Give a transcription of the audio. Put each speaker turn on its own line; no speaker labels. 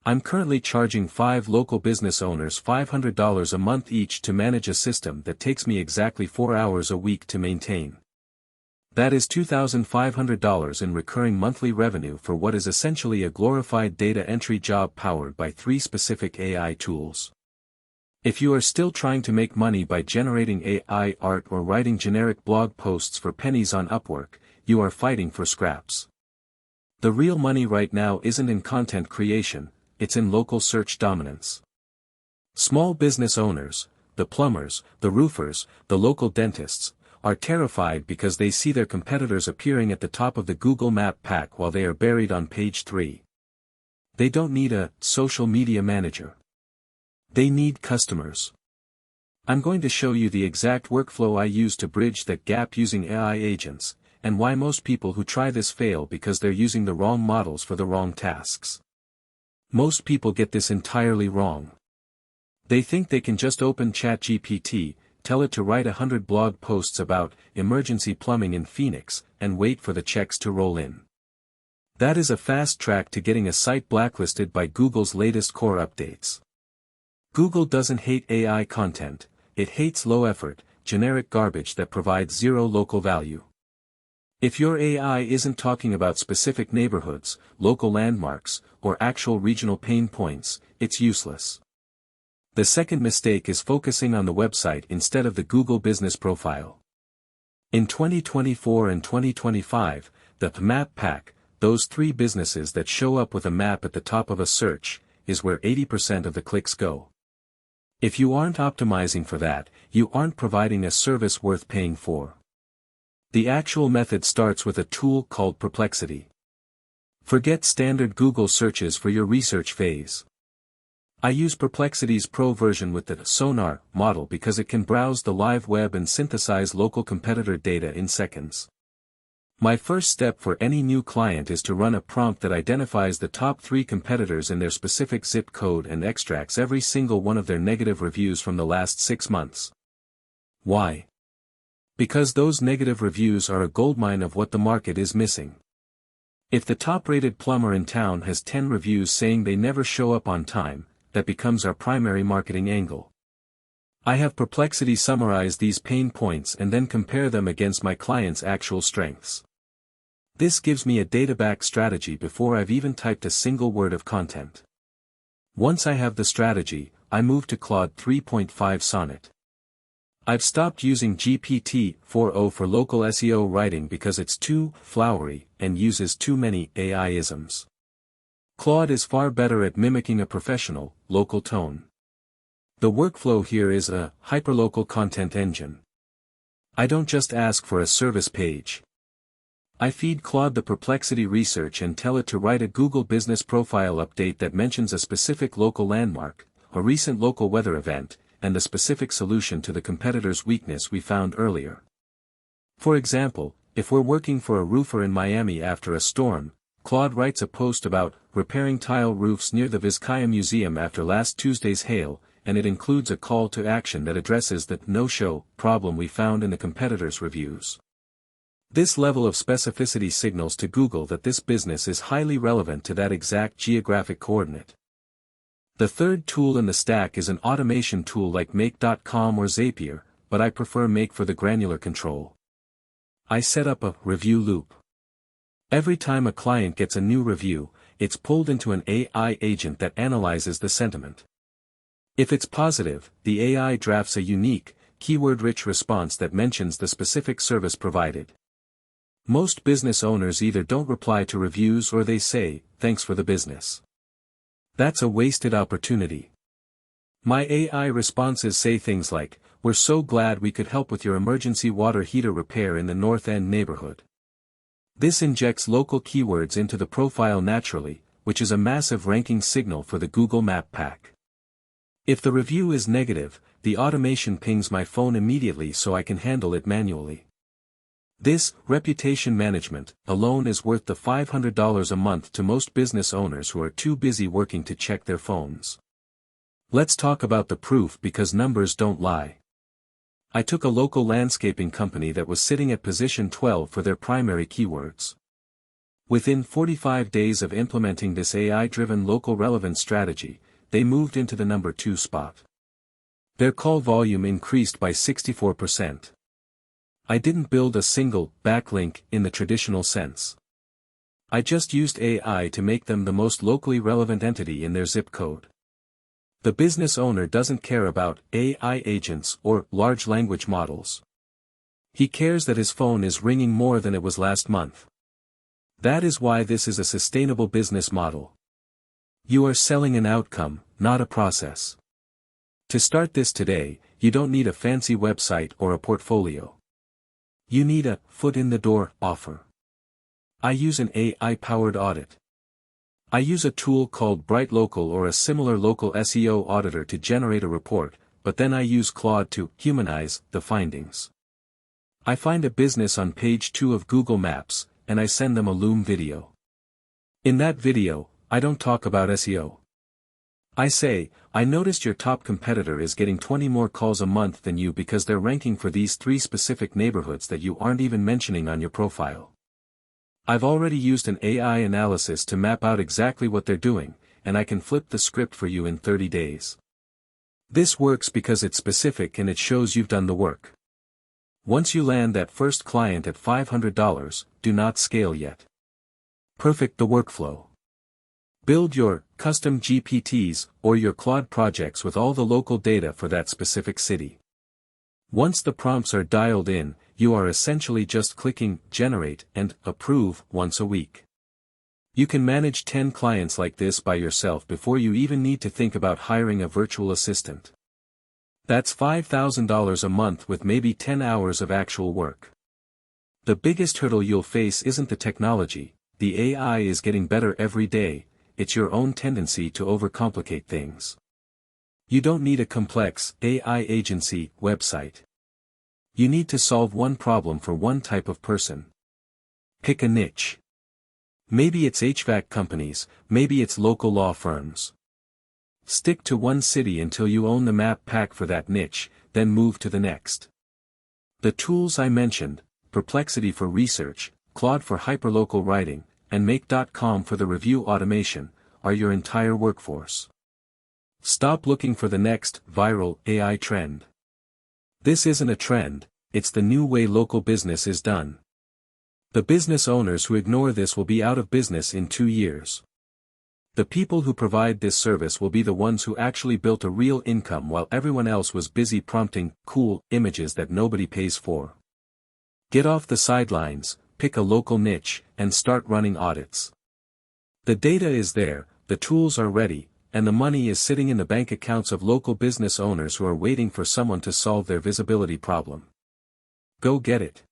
I'm currently charging 5 local business owners $500 a month each to manage a system that takes me exactly 4 hours a week to maintain. That is $2,500 in recurring monthly revenue for what is essentially a glorified data entry job powered by 3 specific AI tools. If you are still trying to make money by generating AI art or writing generic blog posts for pennies on Upwork, you are fighting for scraps. The real money right now isn't in content creation, it's in local search dominance. Small business owners, the plumbers, the roofers, the local dentists, are terrified because they see their competitors appearing at the top of the Google Map pack while they are buried on page 3. They don't need a social media manager. They need customers. I'm going to show you the exact workflow I use to bridge that gap using AI agents, and why most people who try this fail because they're using the wrong models for the wrong tasks. Most people get this entirely wrong. They think they can just open ChatGPT, tell it to write 100 blog posts about emergency plumbing in Phoenix, and wait for the checks to roll in. That is a fast track to getting a site blacklisted by Google's latest core updates. Google doesn't hate AI content, it hates low-effort, generic garbage that provides zero local value. If your AI isn't talking about specific neighborhoods, local landmarks, or actual regional pain points, it's useless. The second mistake is focusing on the website instead of the Google Business Profile. In 2024 and 2025, the Map Pack, those 3 businesses that show up with a map at the top of a search, is where 80% of the clicks go. If you aren't optimizing for that, you aren't providing a service worth paying for. The actual method starts with a tool called Perplexity. Forget standard Google searches for your research phase. I use Perplexity's Pro version with the Sonnet model because it can browse the live web and synthesize local competitor data in seconds. My first step for any new client is to run a prompt that identifies the top 3 competitors in their specific zip code and extracts every single one of their negative reviews from the last 6 months. Why? Because those negative reviews are a goldmine of what the market is missing. If the top-rated plumber in town has 10 reviews saying they never show up on time, that becomes our primary marketing angle. I have Perplexity summarize these pain points and then compare them against my client's actual strengths. This gives me a data-backed strategy before I've even typed a single word of content. Once I have the strategy, I move to Claude 3.5 Sonnet. I've stopped using GPT-4o for local SEO writing because it's too flowery and uses too many AI-isms. Claude is far better at mimicking a professional, local tone. The workflow here is a hyperlocal content engine. I don't just ask for a service page. I feed Claude the Perplexity research and tell it to write a Google Business Profile update that mentions a specific local landmark, a recent local weather event, and the specific solution to the competitor's weakness we found earlier. For example, if we're working for a roofer in Miami after a storm, Claude writes a post about repairing tile roofs near the Vizcaya Museum after last Tuesday's hail, and it includes a call to action that addresses the no-show problem we found in the competitor's reviews. This level of specificity signals to Google that this business is highly relevant to that exact geographic coordinate. The third tool in the stack is an automation tool like Make.com or Zapier, but I prefer Make for the granular control. I set up a review loop. Every time a client gets a new review, it's pulled into an AI agent that analyzes the sentiment. If it's positive, the AI drafts a unique, keyword-rich response that mentions the specific service provided. Most business owners either don't reply to reviews or they say, "Thanks for the business." That's a wasted opportunity. My AI responses say things like, "We're so glad we could help with your emergency water heater repair in the North End neighborhood." This injects local keywords into the profile naturally, which is a massive ranking signal for the Google Map Pack. If the review is negative, the automation pings my phone immediately so I can handle it manually. This reputation management alone is worth the $500 a month to most business owners who are too busy working to check their phones. Let's talk about the proof because numbers don't lie. I took a local landscaping company that was sitting at position 12 for their primary keywords. Within 45 days of implementing this AI-driven local relevance strategy, they moved into the number 2 spot. Their call volume increased by 64%. I didn't build a single backlink in the traditional sense. I just used AI to make them the most locally relevant entity in their zip code. The business owner doesn't care about AI agents or large language models. He cares that his phone is ringing more than it was last month. That is why this is a sustainable business model. You are selling an outcome, not a process. To start this today, you don't need a fancy website or a portfolio. You need a foot-in-the-door offer. I use an AI-powered audit. I use a tool called Bright Local or a similar local SEO auditor to generate a report, but then I use Claude to humanize the findings. I find a business on page 2 of Google Maps, and I send them a Loom video. In that video, I don't talk about SEO. I say, I noticed your top competitor is getting 20 more calls a month than you because they're ranking for these 3 specific neighborhoods that you aren't even mentioning on your profile. I've already used an AI analysis to map out exactly what they're doing, and I can flip the script for you in 30 days. This works because it's specific and it shows you've done the work. Once you land that first client at $500, do not scale yet. Perfect the workflow. Build your custom GPTs or your Claude projects with all the local data for that specific city. Once the prompts are dialed in, you are essentially just clicking Generate and Approve once a week. You can manage 10 clients like this by yourself before you even need to think about hiring a virtual assistant. That's $5,000 a month with maybe 10 hours of actual work. The biggest hurdle you'll face isn't the technology, the AI is getting better every day, it's your own tendency to overcomplicate things. You don't need a complex AI agency website. You need to solve one problem for one type of person. Pick a niche. Maybe it's HVAC companies, maybe it's local law firms. Stick to one city until you own the map pack for that niche, then move to the next. The tools I mentioned, Perplexity for research, Claude for hyperlocal writing, and Make.com for the review automation, are your entire workforce. Stop looking for the next viral AI trend. This isn't a trend, it's the new way local business is done. The business owners who ignore this will be out of business in 2 years. The people who provide this service will be the ones who actually built a real income while everyone else was busy prompting cool images that nobody pays for. Get off the sidelines, pick a local niche, and start running audits. The data is there, the tools are ready, and the money is sitting in the bank accounts of local business owners who are waiting for someone to solve their visibility problem. Go get it.